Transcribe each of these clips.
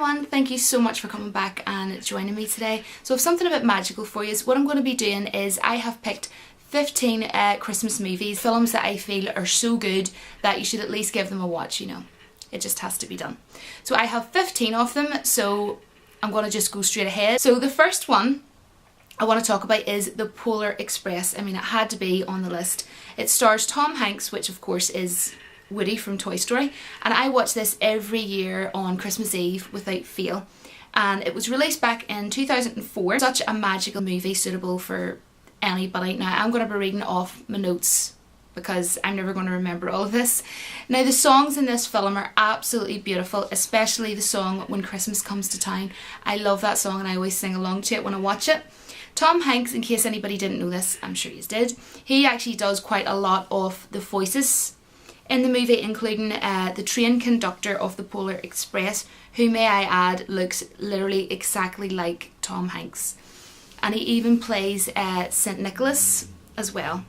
everyone, thank you so much for coming back and joining me today. So I've something a bit magical for you. So what I'm going to be doing is I have picked 15 Christmas movies, films that I feel are so good that you should at least give them a watch, you know. It just has to be done. So I have 15 of them, so I'm going to just go straight ahead. So the first one I want to talk about is The Polar Express. I mean, it had to be on the list. It stars Tom Hanks, which of course is Woody from Toy Story, and I watch this every year on Christmas Eve without fail. And it was released back in 2004. Such a magical movie, suitable for anybody. Now I'm going to be reading off my notes because I'm never going to remember all of this. Now the songs in this film are absolutely beautiful, especially the song When Christmas Comes to Town. I love that song and I always sing along to it when I watch it. Tom Hanks, in case anybody didn't know this, I'm sure you did, he actually does quite a lot of the voices in the movie, including the train conductor of the Polar Express, who, may I add, looks literally exactly like Tom Hanks. And he even plays St. Nicholas as well.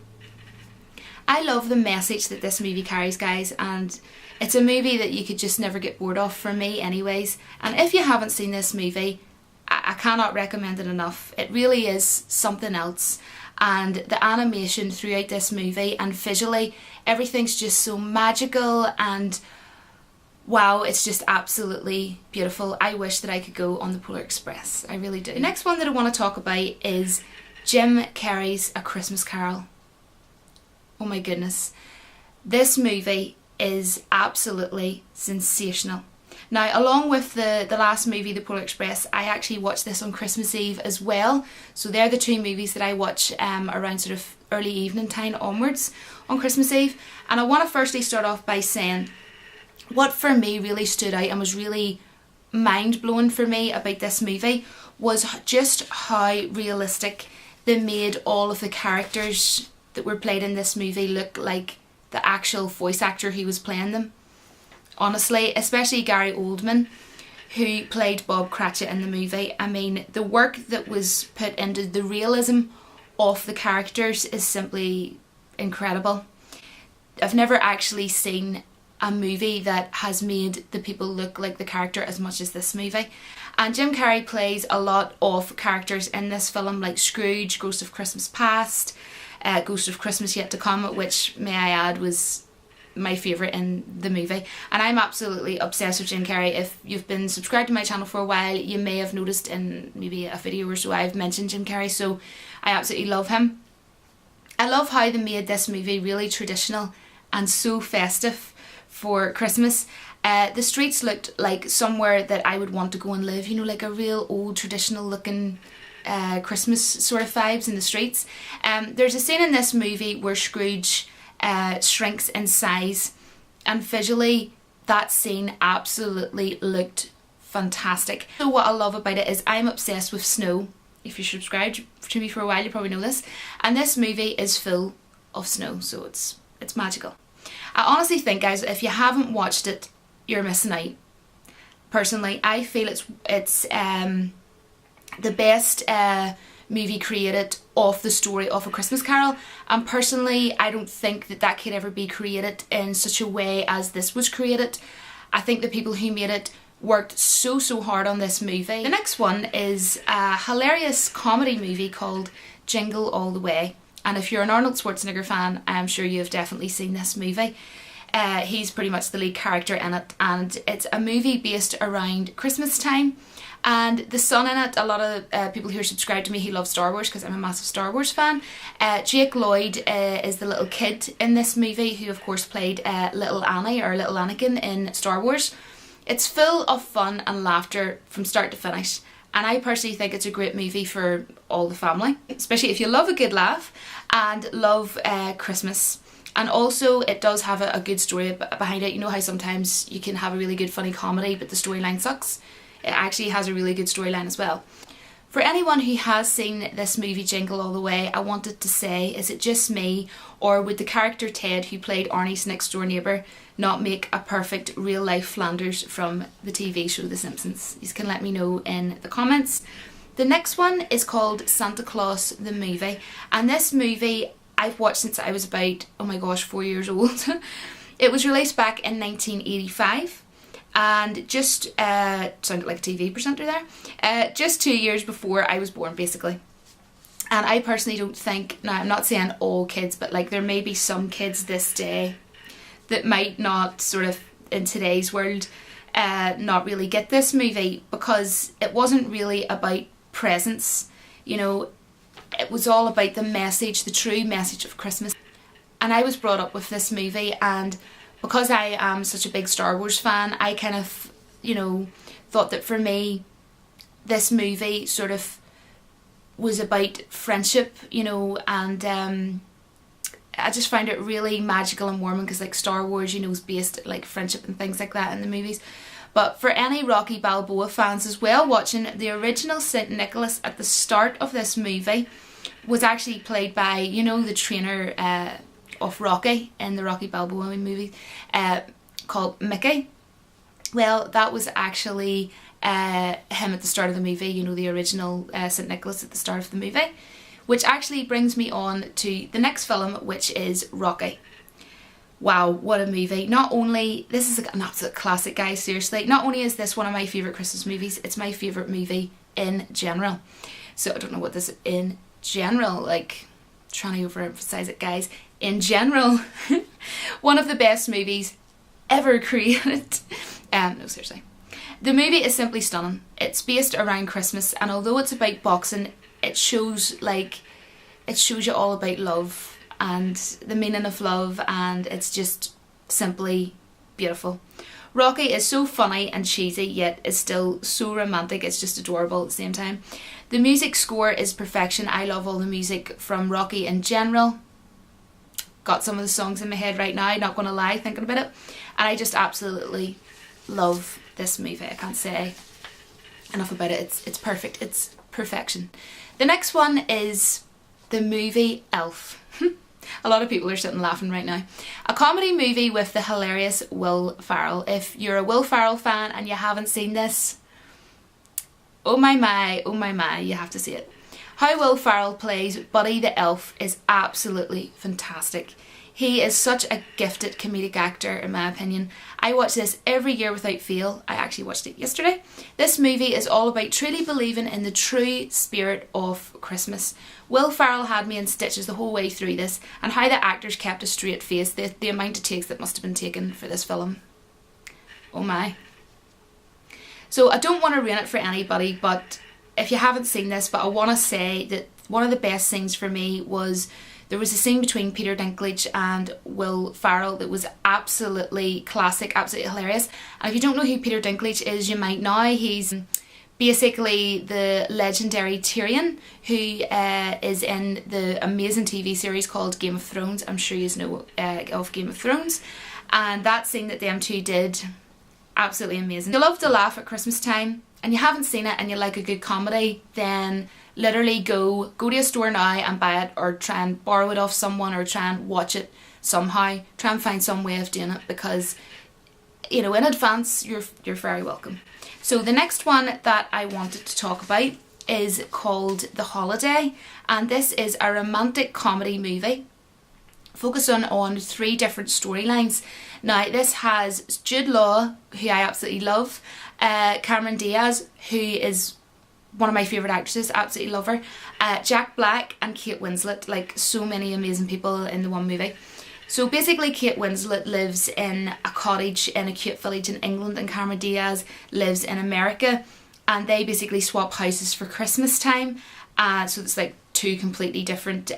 I love the message that this movie carries, guys, and it's a movie that you could just never get bored of, for me anyways. And if you haven't seen this movie, I cannot recommend it enough. It really is something else. And the animation throughout this movie and visually, everything's just so magical and wow, it's just absolutely beautiful. I wish that I could go on the Polar Express. I really do. The next one that I want to talk about is Jim Carrey's A Christmas Carol. Oh my goodness. This movie is absolutely sensational. Now, along with the last movie, The Polar Express, I actually watched this on Christmas Eve as well. So they're the two movies that I watch around sort of early evening time onwards on Christmas Eve. And I want to firstly start off by saying what for me really stood out and was really mind-blowing for me about this movie was just how realistic they made all of the characters that were played in this movie look like the actual voice actor who was playing them. Honestly, especially Gary Oldman, who played Bob Cratchit in the movie. I mean, the work that was put into the realism of the characters is simply incredible. I've never actually seen a movie that has made the people look like the character as much as this movie. And Jim Carrey plays a lot of characters in this film, like Scrooge, Ghost of Christmas Past, Ghost of Christmas Yet to Come, which, may I add, was my favourite in the movie. And I'm absolutely obsessed with Jim Carrey. If you've been subscribed to my channel for a while, you may have noticed in maybe a video or so I've mentioned Jim Carrey, so I absolutely love him. I love how they made this movie really traditional and so festive for Christmas. The streets looked like somewhere that I would want to go and live, you know, like a real old traditional looking Christmas sort of vibes in the streets. There's a scene in this movie where Scrooge shrinks in size, and visually that scene absolutely looked fantastic. So what I love about it is I'm obsessed with snow. If you're subscribed to me for a while, you probably know this, and this movie is full of snow, so it's magical. I honestly think, guys, if you haven't watched it, you're missing out. Personally, I feel it's the best movie created off the story of A Christmas Carol, and personally I don't think that could ever be created in such a way as this was created. I think the people who made it worked so hard on this movie. The next one is a hilarious comedy movie called Jingle All the Way, and if you're an Arnold Schwarzenegger fan, I'm sure you've definitely seen this movie. He's pretty much the lead character in it, and it's a movie based around Christmas time. And the son in it, a lot of people who are subscribed to me who love Star Wars, because I'm a massive Star Wars fan. Jake Lloyd is the little kid in this movie who of course played Little Annie or Little Anakin in Star Wars. It's full of fun and laughter from start to finish, and I personally think it's a great movie for all the family, especially if you love a good laugh and love Christmas. And also it does have a good story behind it. You know how sometimes you can have a really good funny comedy but the storyline sucks? It actually has a really good storyline as well. For anyone who has seen this movie Jingle All the Way, I wanted to say, is it just me, or would the character Ted, who played Arnie's next door neighbour, not make a perfect real life Flanders from the TV show The Simpsons? You can let me know in the comments. The next one is called Santa Claus the Movie, and this movie I've watched since I was about, oh my gosh, 4 years old. It was released back in 1985. and just sounded like a TV presenter there, just 2 years before I was born basically. And I personally don't think, now I'm not saying all kids, but like there may be some kids this day that might not sort of in today's world not really get this movie, because it wasn't really about presents, you know, it was all about the message, the true message of Christmas. And I was brought up with this movie, and because I am such a big Star Wars fan, I kind of, you know, thought that for me this movie sort of was about friendship, you know, and I just found it really magical and warming, because like Star Wars, you know, is based like friendship and things like that in the movies. But for any Rocky Balboa fans as well, watching the original St. Nicholas at the start of this movie was actually played by, you know, the trainer of Rocky in the Rocky Balboa movie, called Mickey. Well, that was actually him at the start of the movie, you know, the original St. Nicholas at the start of the movie. Which actually brings me on to the next film, which is Rocky. Wow, what a movie. Not only, this is an absolute classic, guys, seriously. Not only is this one of my favourite Christmas movies, it's my favourite movie in general. So I don't know what this in general, like, trying to overemphasize it, guys. In general, one of the best movies ever created. No, seriously. The movie is simply stunning. It's based around Christmas, and although it's about boxing, it shows you all about love and the meaning of love, and it's just simply beautiful. Rocky is so funny and cheesy, yet is still so romantic. It's just adorable at the same time. The music score is perfection. I love all the music from Rocky in general. Got some of the songs in my head right now, not gonna lie, thinking about it. And I just absolutely love this movie. I can't say enough about it. It's perfect. It's perfection. The next one is the movie Elf. A lot of people are sitting laughing right now. A comedy movie with the hilarious Will Ferrell. If you're a Will Ferrell fan and you haven't seen this, oh my, you have to see it. How Will Ferrell plays Buddy the Elf is absolutely fantastic. He is such a gifted comedic actor, in my opinion. I watch this every year without fail. I actually watched it yesterday. This movie is all about truly believing in the true spirit of Christmas. Will Ferrell had me in stitches the whole way through this, and how the actors kept a straight face, the amount of takes that must have been taken for this film. Oh my. So I don't want to ruin it for anybody, but if you haven't seen this, but I want to say that one of the best scenes for me was there was a scene between Peter Dinklage and Will Ferrell that was absolutely classic, absolutely hilarious. And if you don't know who Peter Dinklage is, you might now. He's basically the legendary Tyrion, who is in the amazing TV series called Game of Thrones. I'm sure you know of Game of Thrones. And that scene that them two did, absolutely amazing. If you love to laugh at Christmas time and you haven't seen it and you like a good comedy, then literally go to a store now and buy it, or try and borrow it off someone, or try and watch it somehow. Try and find some way of doing it, because, you know, in advance you're very welcome. So the next one that I wanted to talk about is called The Holiday, and this is a romantic comedy movie focusing on 3 different storylines. Now this has Jude Law, who I absolutely love, Cameron Diaz, who is one of my favourite actresses, absolutely love her, Jack Black and Kate Winslet, like so many amazing people in the one movie. So basically Kate Winslet lives in a cottage in a cute village in England, and Cameron Diaz lives in America, and they basically swap houses for Christmas time, so it's like 2 completely different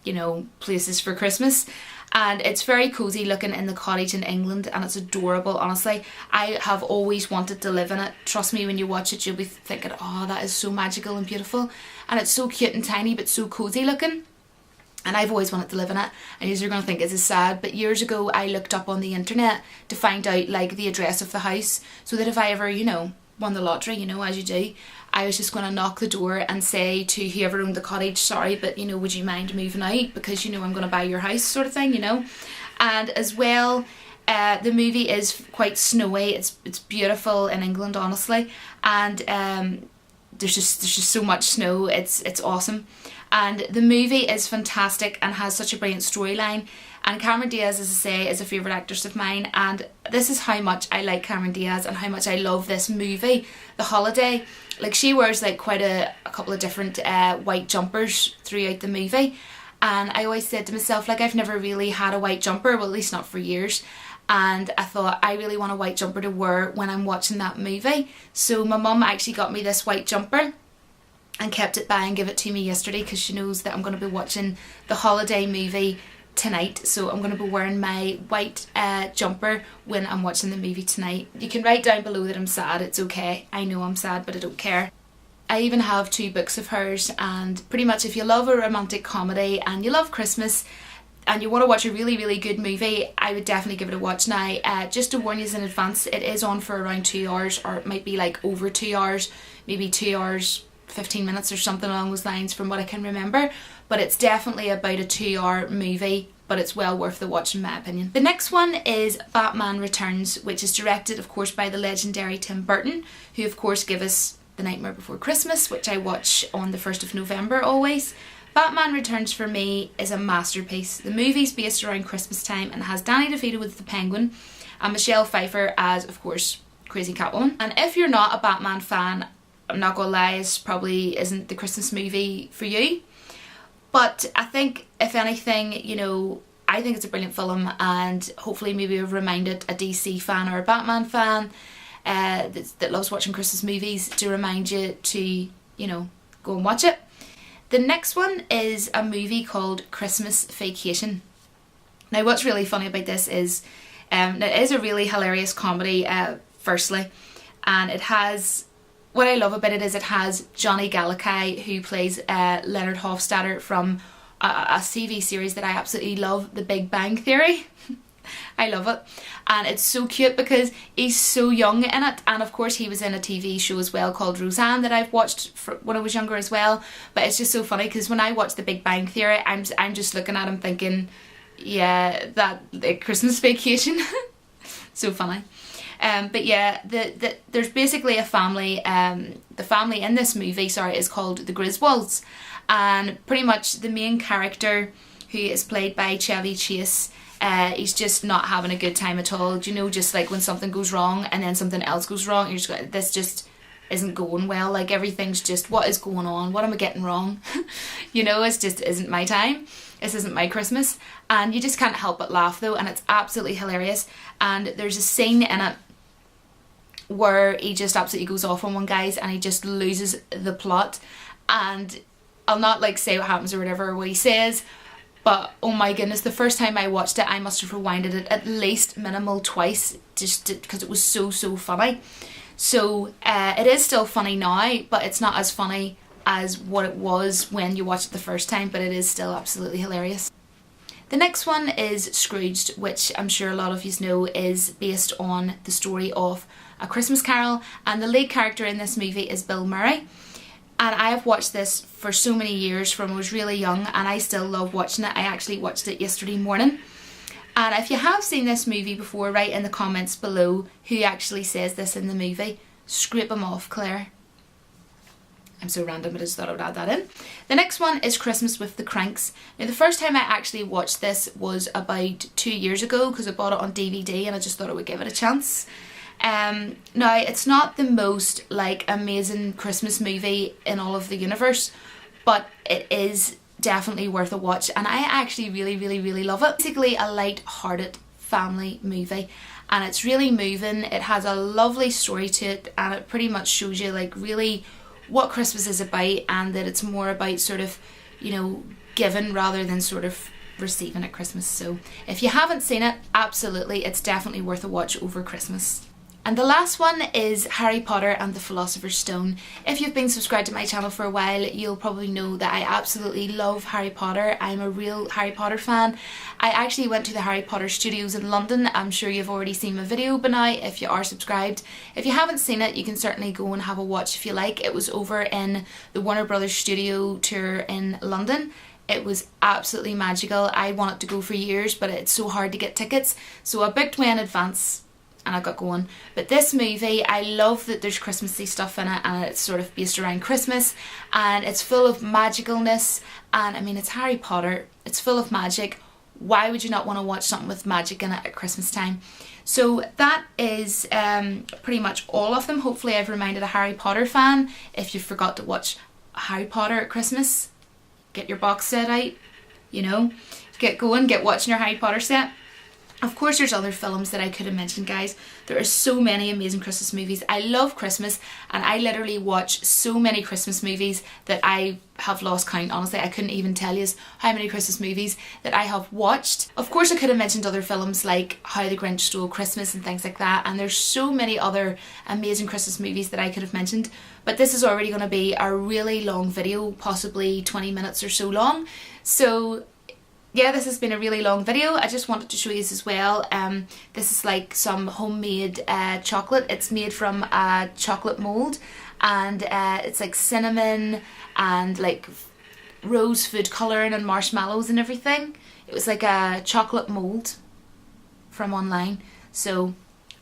you know, places for Christmas. And it's very cosy looking in the cottage in England, and it's adorable, honestly. I have always wanted to live in it. Trust me, when you watch it, you'll be thinking, oh, that is so magical and beautiful. And it's so cute and tiny, but so cosy looking. And I've always wanted to live in it. And you're going to think it's sad, but years ago I looked up on the internet to find out like the address of the house, so that if I ever, you know, won the lottery, you know, as you do, I was just going to knock the door and say to whoever owned the cottage, sorry, but, you know, would you mind moving out, because, you know, I'm going to buy your house, sort of thing, you know. And as well, the movie is quite snowy. It's beautiful in England, honestly, and there's just so much snow. It's awesome, and the movie is fantastic and has such a brilliant storyline. And Cameron Diaz, as I say, is a favourite actress of mine, and this is how much I like Cameron Diaz and how much I love this movie, The Holiday. Like, she wears like quite a couple of different white jumpers throughout the movie, and I always said to myself, like, I've never really had a white jumper, well, at least not for years, and I thought I really want a white jumper to wear when I'm watching that movie. So my mum actually got me this white jumper and kept it by and gave it to me yesterday because she knows that I'm going to be watching The Holiday movie tonight, so I'm going to be wearing my white jumper when I'm watching the movie tonight. You can write down below that I'm sad, it's okay. I know I'm sad, but I don't care. I even have 2 books of hers, and pretty much if you love a romantic comedy and you love Christmas and you want to watch a really, really good movie, I would definitely give it a watch. Now, just to warn you in advance, it is on for around 2 hours, or it might be like over 2 hours, maybe 2 hours 15 minutes or something along those lines from what I can remember, but it's definitely about a 2-hour movie, but it's well worth the watch in my opinion. The next one is Batman Returns, which is directed of course by the legendary Tim Burton, who of course gave us The Nightmare Before Christmas, which I watch on the 1st of November always. Batman Returns for me is a masterpiece. The movie's based around Christmas time and has Danny DeVito with the Penguin and Michelle Pfeiffer as of course Crazy Catwoman. And if you're not a Batman fan, I'm not gonna lie, it probably isn't the Christmas movie for you. But I think, if anything, you know, I think it's a brilliant film, and hopefully maybe I've reminded a DC fan or a Batman fan that loves watching Christmas movies to remind you to, you know, go and watch it. The next one is a movie called Christmas Vacation. Now what's really funny about this is, it is a really hilarious comedy, firstly, and it has... What I love about it is it has Johnny Galecki, who plays Leonard Hofstadter from a TV series that I absolutely love, The Big Bang Theory. I love it. And it's so cute because he's so young in it. And of course he was in a TV show as well called Roseanne that I've watched when I was younger as well. But it's just so funny because when I watch The Big Bang Theory, I'm just looking at him thinking, yeah, the Christmas Vacation. So funny. But yeah, there's basically a family, the family in this movie, is called the Griswolds, and pretty much the main character, who is played by Chevy Chase, he's just not having a good time at all. Do you know, just like when something goes wrong and then something else goes wrong, you're just going, this just isn't going well, like everything's just, what is going on, what am I getting wrong? You know, it just isn't my time, this isn't my Christmas, and you just can't help but laugh though, and it's absolutely hilarious. And there's a scene in it where he just absolutely goes off on one guys and he just loses the plot, and I'll not like say what happens or whatever or what he says, but oh my goodness, the first time I watched it I must have rewinded it at least minimal twice just because it was so funny. So it is still funny now, but it's not as funny as what it was when you watched it the first time, but it is still absolutely hilarious. The next one is Scrooged, which I'm sure a lot of you know is based on the story of A Christmas Carol, and the lead character in this movie is Bill Murray. And I have watched this for so many years from when I was really young, and I still love watching it. I actually watched it yesterday morning. And if you have seen this movie before, write in the comments below who actually says this in the movie. Scrape them off, Claire. I'm so random, I just thought I would add that in. The next one is Christmas with the Cranks. Now the first time I actually watched this was about 2 years ago because I bought it on DVD and I just thought I would give it a chance. Now it's not the most like amazing Christmas movie in all of the universe, but it is definitely worth a watch, and I actually really love it. Basically a light-hearted family movie, and it's really moving. It has a lovely story to it, and it pretty much shows you like really what Christmas is about, and that it's more about sort of, you know, giving rather than sort of receiving at Christmas. So if you haven't seen it, absolutely, it's definitely worth a watch over Christmas. And the last one is Harry Potter and the Philosopher's Stone. If you've been subscribed to my channel for a while, you'll probably know that I absolutely love Harry Potter. I'm a real Harry Potter fan. I actually went to the Harry Potter studios in London. I'm sure you've already seen my video by now if you are subscribed. If you haven't seen it, you can certainly go and have a watch if you like. It was over in the Warner Brothers studio tour in London. It was absolutely magical. I wanted to go for years, but it's so hard to get tickets. So I booked way in advance and I got going. But this movie, I love that there's Christmassy stuff in it, and it's sort of based around Christmas, and it's full of magicalness, and I mean, it's Harry Potter, it's full of magic. why would you not want to watch something with magic in it at Christmas time? So that is pretty much all of them. Hopefully I've reminded a Harry Potter fan, if you forgot to watch Harry Potter at Christmas, get your box set out, you know, get going, get watching your Harry Potter set. Of course there's other films that I could have mentioned, guys. There are so many amazing Christmas movies. I love Christmas, and I literally watch so many Christmas movies that I have lost count. Honestly, I couldn't even tell you how many Christmas movies that I have watched. Of course I could have mentioned other films like How the Grinch Stole Christmas and things like that, and there's so many other amazing Christmas movies that I could have mentioned, but this is already going to be a really long video, possibly 20 minutes or so long. So yeah, this has been a really long video. I just wanted to show you this as well. This is like some homemade chocolate. It's made from a chocolate mold, and it's like cinnamon and like rose food colouring and marshmallows and everything. It was like a chocolate mold from online. So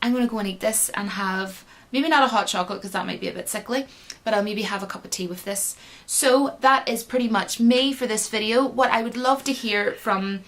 I'm going to go and eat this and have, maybe not a hot chocolate because that might be a bit sickly, but I'll maybe have a cup of tea with this. So that is pretty much me for this video. What I would love to hear from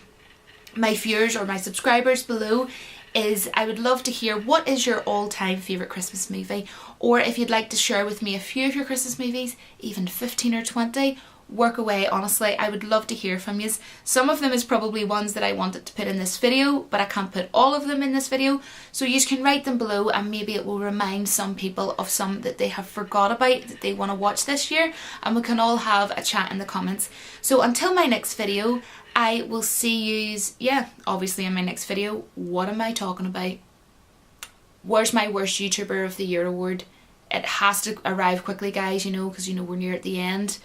my viewers or my subscribers below is, I would love to hear, what is your all-time favourite Christmas movie? Or if you'd like to share with me a few of your Christmas movies, even 15 or 20, work away. Honestly, I would love to hear from you. Some of them is probably ones that I wanted to put in this video, but I can't put all of them in this video, so you can write them below, and maybe it will remind some people of some that they have forgot about that they want to watch this year, and we can all have a chat in the comments. So until my next video, I will see you, yeah, obviously in my next video. What am I talking about? Where's my worst YouTuber of the year award? It has to arrive quickly, guys, you know, because you know we're near at the end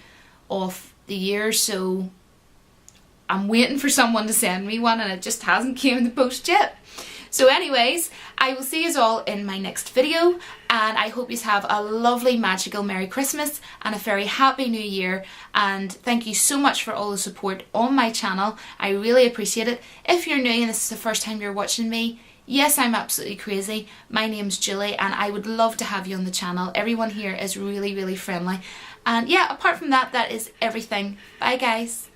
of the year, so I'm waiting for someone to send me one, and it just hasn't came in the post yet. So anyways, I will see you all in my next video, and I hope you have a lovely, magical Merry Christmas and a very happy New Year, and thank you so much for all the support on my channel. I really appreciate it. If you're new and this is the first time you're watching me, yes, I'm absolutely crazy. My name's Julie, and I would love to have you on the channel. Everyone here is really, really friendly. And yeah, apart from that, that is everything. Bye, guys.